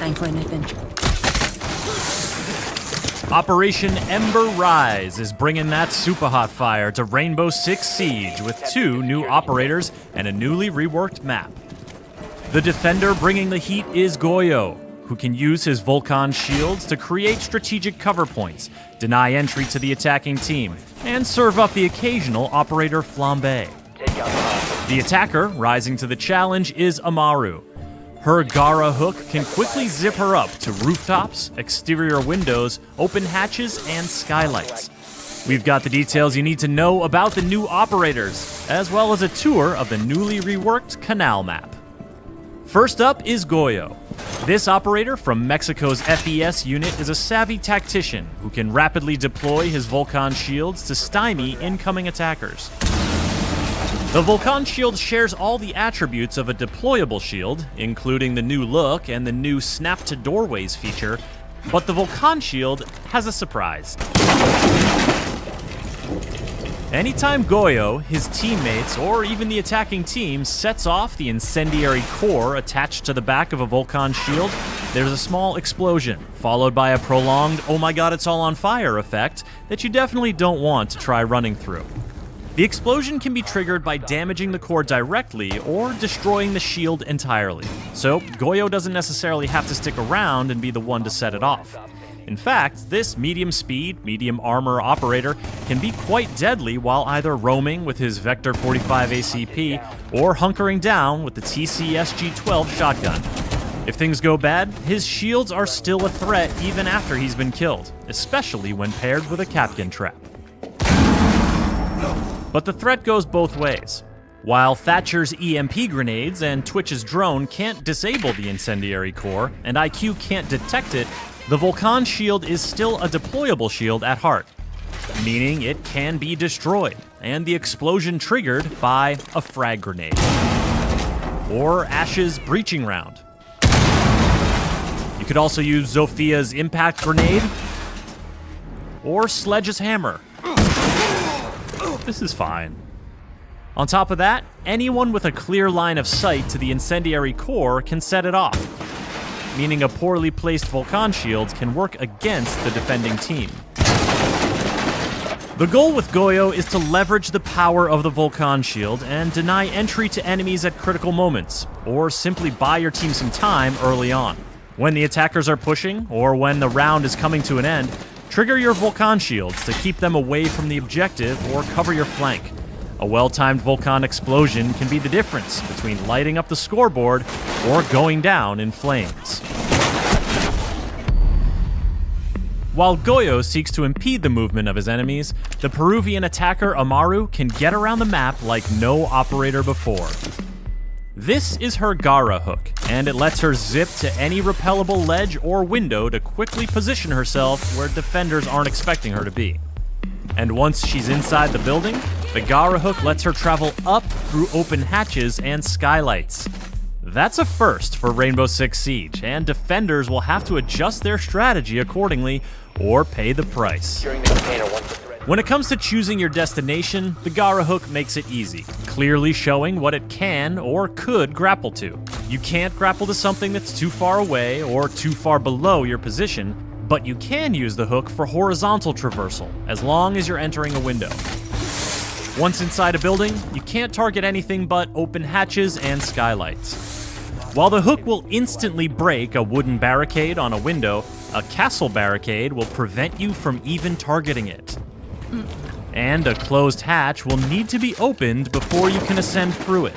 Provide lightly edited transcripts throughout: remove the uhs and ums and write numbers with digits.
Ain't for anything. Operation Ember Rise is bringing that super hot fire to Rainbow Six Siege with 2 new operators and a newly reworked map. The defender bringing the heat is Goyo, who can use his Vulcan shields to create strategic cover points, deny entry to the attacking team, and serve up the occasional operator flambe. The attacker rising to the challenge is Amaru. Her Gara hook can quickly zip her up to rooftops, exterior windows, open hatches, and skylights. We've got the details you need to know about the new operators, as well as a tour of the newly reworked Canal Map. First up is Goyo. This operator from Mexico's FES unit is a savvy tactician who can rapidly deploy his Vulcan shields to stymie incoming attackers. The Vulcan shield shares all the attributes of a deployable shield, including the new look and the new Snap to Doorways feature, but the Vulcan shield has a surprise. Anytime Goyo, his teammates, or even the attacking team sets off the incendiary core attached to the back of a Vulcan shield, there's a small explosion, followed by a prolonged "oh my god, it's all on fire" effect that you definitely don't want to try running through. The explosion can be triggered by damaging the core directly or destroying the shield entirely, so Goyo doesn't necessarily have to stick around and be the one to set it off. In fact, this medium speed, medium armor operator can be quite deadly while either roaming with his Vector 45 ACP or hunkering down with the TC-SG-12 shotgun. If things go bad, his shields are still a threat even after he's been killed, especially when paired with a Kapkan trap. But the threat goes both ways. While Thatcher's EMP grenades and Twitch's drone can't disable the incendiary core, and IQ can't detect it, the Vulcan shield is still a deployable shield at heart, meaning it can be destroyed, and the explosion triggered by a frag grenade. Or Ash's breaching round. You could also use Zophia's impact grenade, or Sledge's hammer. This is fine. On top of that, anyone with a clear line of sight to the incendiary core can set it off, meaning a poorly placed Vulcan shield can work against the defending team. The goal with Goyo is to leverage the power of the Vulcan shield and deny entry to enemies at critical moments, or simply buy your team some time early on. When the attackers are pushing, or when the round is coming to an end, trigger your Vulcan shields to keep them away from the objective or cover your flank. A well-timed Vulcan explosion can be the difference between lighting up the scoreboard or going down in flames. While Goyo seeks to impede the movement of his enemies, the Peruvian attacker Amaru can get around the map like no operator before. This is her Gara hook, and it lets her zip to any repellable ledge or window to quickly position herself where defenders aren't expecting her to be. And once she's inside the building, the Gara hook lets her travel up through open hatches and skylights. That's a first for Rainbow Six Siege, and defenders will have to adjust their strategy accordingly or pay the price. When it comes to choosing your destination, the Gara hook makes it easy, clearly showing what it can or could grapple to. You can't grapple to something that's too far away or too far below your position, but you can use the hook for horizontal traversal, as long as you're entering a window. Once inside a building, you can't target anything but open hatches and skylights. While the hook will instantly break a wooden barricade on a window, a castle barricade will prevent you from even targeting it. And a closed hatch will need to be opened before you can ascend through it.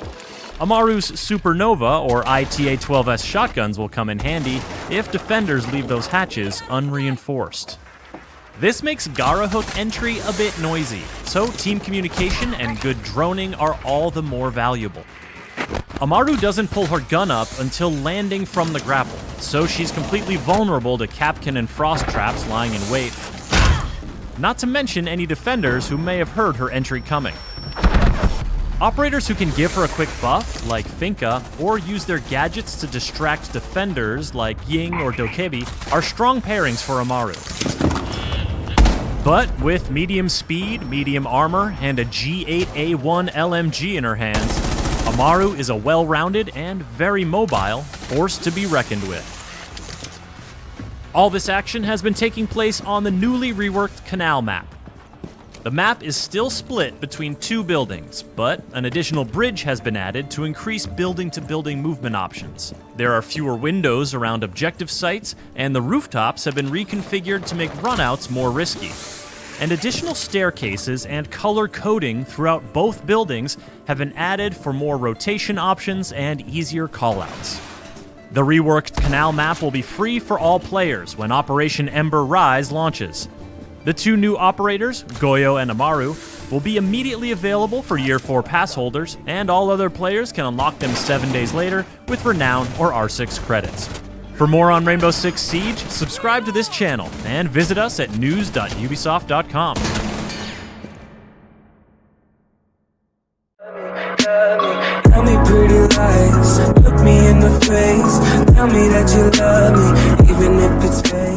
Amaru's Supernova or ITA-12S shotguns will come in handy if defenders leave those hatches unreinforced. This makes Gara hook entry a bit noisy, so team communication and good droning are all the more valuable. Amaru doesn't pull her gun up until landing from the grapple, so she's completely vulnerable to Kapkan and frost traps lying in wait, not to mention any defenders who may have heard her entry coming. Operators who can give her a quick buff, like Finka, or use their gadgets to distract defenders, like Ying or Dokebi, are strong pairings for Amaru. But with medium speed, medium armor, and a G8A1 LMG in her hands, Amaru is a well-rounded and very mobile force to be reckoned with. All this action has been taking place on the newly reworked Canal Map. The map is still split between two buildings, but an additional bridge has been added to increase building-to-building movement options. There are fewer windows around objective sites, and the rooftops have been reconfigured to make runouts more risky. And additional staircases and color coding throughout both buildings have been added for more rotation options and easier callouts. The reworked Canal Map will be free for all players when Operation Ember Rise launches. The two new operators, Goyo and Amaru, will be immediately available for Year 4 pass holders, and all other players can unlock them 7 days later with Renown or R6 credits. For more on Rainbow Six Siege, subscribe to this channel and visit us at news.ubisoft.com. Tell me pretty lies, look me in the face. Tell me that you love me, even if it's fake.